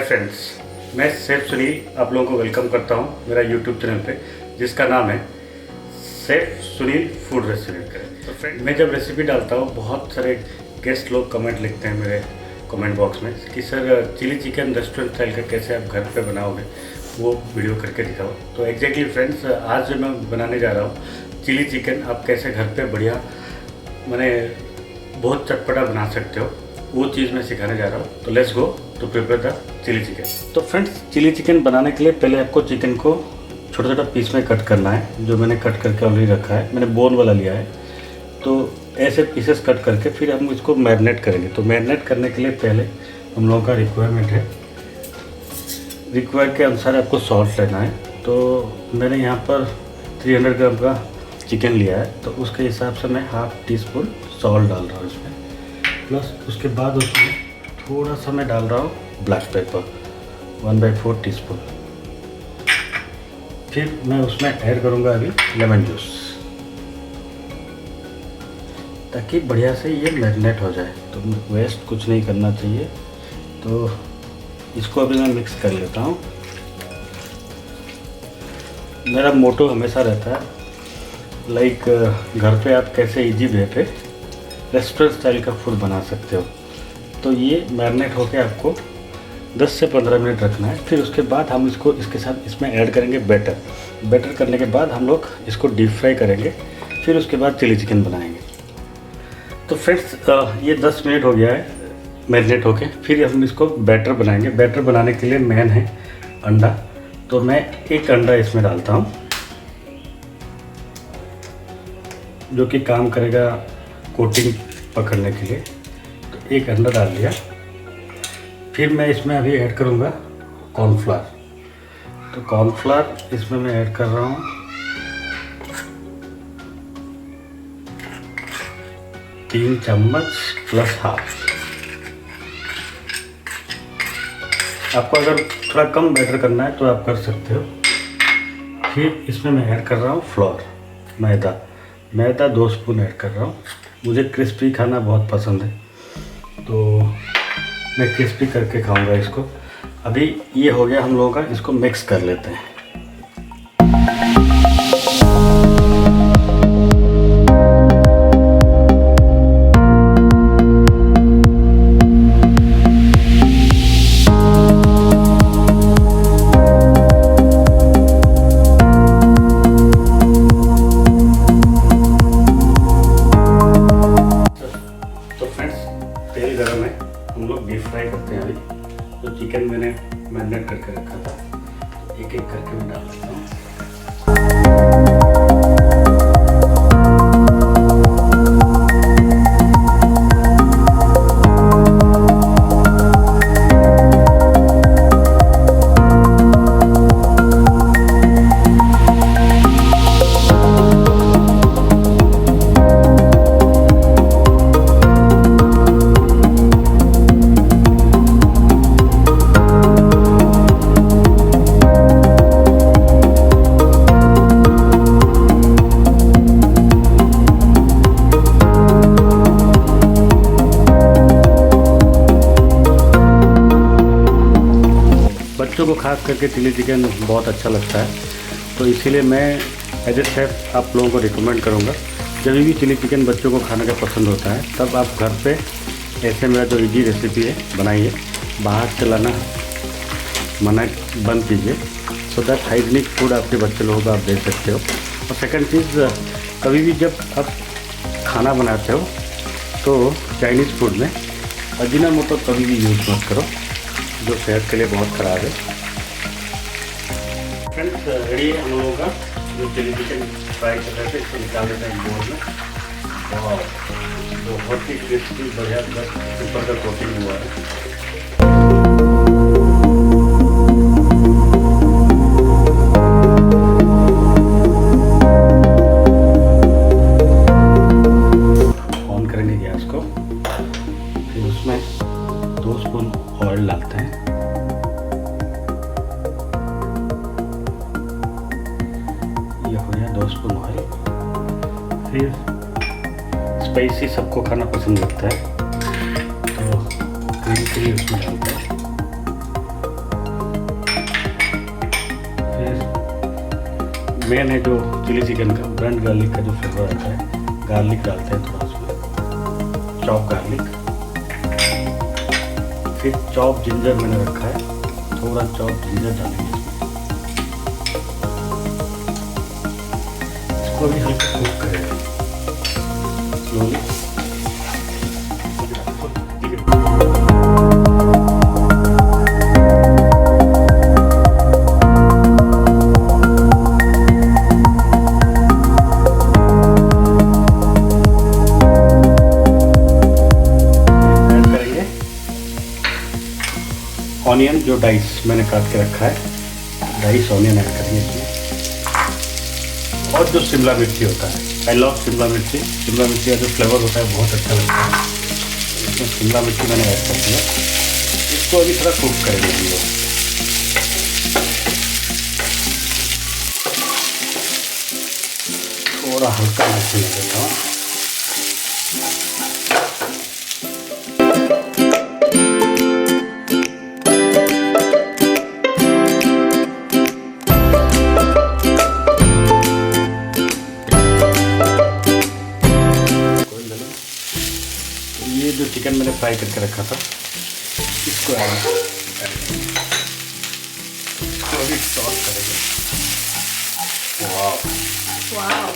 Friends, मैं safe Sunil आप लोगों को वेलकम करता हूं मेरा यूट्यूब चैनल पे जिसका नाम है सेफ सुनील फूड रेसिपी। तो फ्रेंड, मैं जब रेसिपी डालता हूं बहुत सारे गेस्ट लोग कमेंट लिखते हैं मेरे कमेंट बॉक्स में कि sir chilli chicken restaurant style का कैसे आप घर पे बनाओगे, वो वीडियो करके दिखाओ। तो एग्जैक्टली फ्रेंड्स, आज जो मैं बनाने जा रहा हूँ चिली चिकन आप कैसे घर पे बढ़िया मैंने बहुत चटपटा बना सकते हो, वो चीज़ मैं सिखाने जा रहा हूँ। तो let's go to prepare the chilli chicken. तो फ्रेंड्स, चिली चिकन बनाने के लिए पहले आपको चिकन को छोटा छोटा पीस में कट करना है, जो मैंने कट करके ऑलरेडी रखा है। मैंने बोन वाला लिया है, तो ऐसे पीसेस कट करके फिर हम इसको मैरिनेट करेंगे। तो मैरिनेट करने के लिए पहले हम लोगों का रिक्वायरमेंट है, रिक्वायर के अनुसार आपको सॉल्ट लेना है। तो मैंने यहाँ पर 300 ग्राम का चिकन लिया है, तो उसके हिसाब से मैं हाफ टी स्पून सॉल्ट डाल रहा हूँ इसमें। प्लस उसके बाद उसमें थोड़ा सा मैं डाल रहा हूँ ब्लैक पेपर 1/4 टीस्पून। फिर मैं उसमें ऐड करूँगा अभी लेमन जूस, ताकि बढ़िया से ये मैरिनेट हो जाए। तो वेस्ट कुछ नहीं करना चाहिए। तो इसको अभी मैं मिक्स कर लेता हूँ। मेरा मोटो हमेशा रहता है लाइक घर पे आप कैसे इजी वे पे रेस्टोरेंट स्टाइल का फूड बना सकते हो। तो ये मैरिनेट होके आपको 10 से 15 मिनट रखना है। फिर उसके बाद हम इसको इसके साथ इसमें ऐड करेंगे बैटर। बैटर करने के बाद हम लोग इसको डीप फ्राई करेंगे, फिर उसके बाद चिली चिकन बनाएंगे। तो फ्रेंड्स, ये 10 मिनट हो गया है मैरिनेट होके। फिर हम इसको बैटर बनाएंगे। बैटर बनाने के लिए मेन है अंडा। तो मैं एक अंडा इसमें डालता हूँ, जो कि काम करेगा कोटिंग पकड़ने के लिए। तो एक अंडा डाल दिया। फिर मैं इसमें अभी ऐड करूँगा कॉर्नफ्लावर। तो कॉर्नफ्लावर इसमें मैं ऐड कर रहा हूँ 3 चम्मच प्लस हाफ। आपको अगर थोड़ा कम बैटर करना है तो आप कर सकते हो। फिर इसमें मैं ऐड कर रहा हूँ फ्लोर, मैदा 2 स्पून ऐड कर रहा हूँ। मुझे क्रिस्पी खाना बहुत पसंद है, तो मैं क्रिस्पी करके खाऊंगा इसको। अभी ये हो गया हम लोगों का, इसको मिक्स कर लेते हैं। तेल गरम है, हम लोग डीप फ्राई करते हैं अभी। तो चिकन मैंने मैरिनेट करके रखा था, तो एक एक करके मैं डाल देता हूँ। बच्चों को खास करके चिली चिकन बहुत अच्छा लगता है, तो इसीलिए मैं एज ए शेफ आप लोगों को रिकमेंड करूँगा, जब भी चिली चिकन बच्चों को खाने का पसंद होता है तब आप घर पे ऐसे मेरा जो इजी रेसिपी है बनाइए। बाहर से लाना मना बंद कीजिए, सो दैट हाइजीनिक फूड आपके बच्चे लोगों को आप दे सकते हो। और सेकंड चीज़, कभी भी जब आप खाना बनाते हो तो चाइनीज़ फूड में अजीनोमोटो कभी भी यूज़ मत करो, जो सेहत के लिए बहुत ख़राब है। फ्रेंड्स, रेडी है हम लोगों का जो चिली चिकन फ्राई कर रहे थे, इसको निकाल देते हैं बोल में। और बहुत ही क्रिस्पी बढ़िया ऊपर का कोटिंग हुआ है। ऑन करेंगे गैस को, फिर उसमें 2 स्पून ऑयल डालते हैं। ये हो गया 2 स्पून ऑयल। फिर स्पाइसी सबको खाना पसंद लगता है, तो ग्रीन चिली उसमें डालते हैं। मेन है जो चिली चिकन का ब्रांड गार्लिक का जो फ्लेवर आता है, गार्लिक डालते हैं थोड़ा उसमें, चॉप गार्लिक, फिर चॉप जिंजर मैंने रखा है, थोड़ा चॉप जिंजर डालेंगे इसमें। इसको भी हल्का कुक करेंगे स्लोली। ऑनियन जो डाइस मैंने काट के रखा है, डाइस ऑनियन ऐड करेंगे इसमें, और जो शिमला मिर्ची होता है, आई लव शिमला मिर्ची। शिमला मिर्ची का जो फ्लेवर होता है बहुत अच्छा लगता है, इसमें शिमला मिर्ची मैंने ऐड कर दिया। इसको अभी थोड़ा कुक करेंगे हम लोग। थोड़ा हल्का मिर्ची लग देता हूँ। ये जो चिकन मैंने फ्राई करके रखा था इसको अभी सॉस करेंगे। वाह,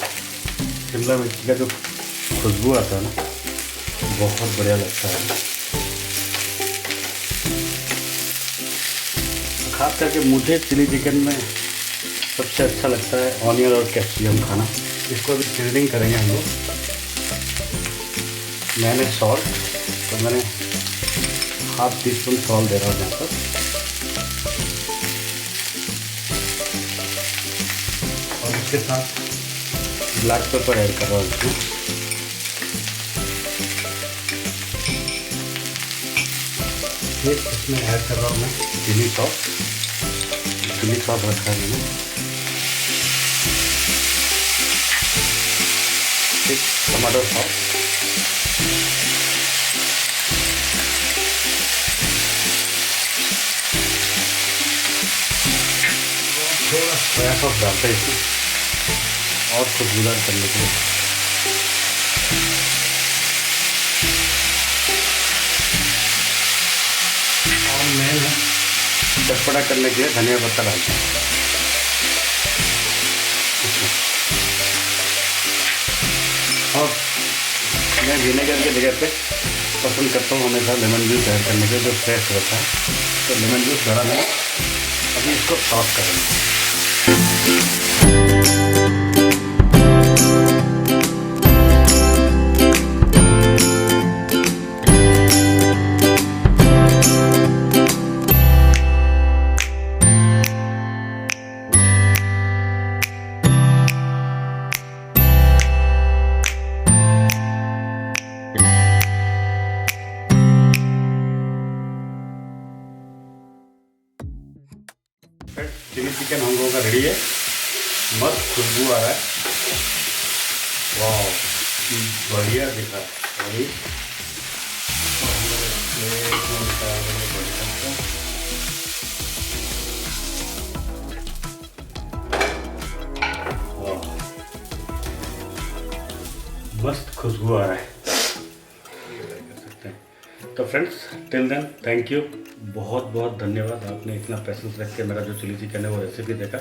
शिमला मिर्ची का जो खुशबू आता है ना, बहुत बढ़िया लगता है। खास करके मुझे चिली चिकन में सबसे अच्छा लगता है ऑनियन और कैप्सिकम खाना। इसको अभी सीजनिंग करेंगे हम लोग। मैंने सॉल्ट, तो मैंने हाफ टी स्पून सॉल्ट दे रहा हूँ यहाँ पर, और इसके साथ ब्लैक पेपर ऐड कर रहा हूँ इसमें। फिर इसमें ऐड कर रहा हूँ मैं चिली सॉस। चिली सॉस रखा है मैंने, फिर टमाटो सॉस, थोड़ा सोया सॉस डालते हैं इसमें और खुशबूदार करने के लिए। और मैं चटपटा करने के लिए धनिया पत्ता डालता हूँ। और मैं विनेगर की जगह पे पसंद करता हूँ हमेशा लेमन जूस ऐड करने के, जो फ्रेश रहता है। तो लेमन जूस डाला मैंने, अभी इसको सॉस करेंगे। चिली चिकन हम लोगों का रेडी है, मस्त खुशबू आ रहा है। वाह, बढ़िया दिख रहा है। अभी मस्त खुशबू आ रहा है। तो friends, till then thank you, बहुत बहुत धन्यवाद। आपने इतना पेशेंस रख के मेरा जो चिली चिकन है वो रेसिपी देखा।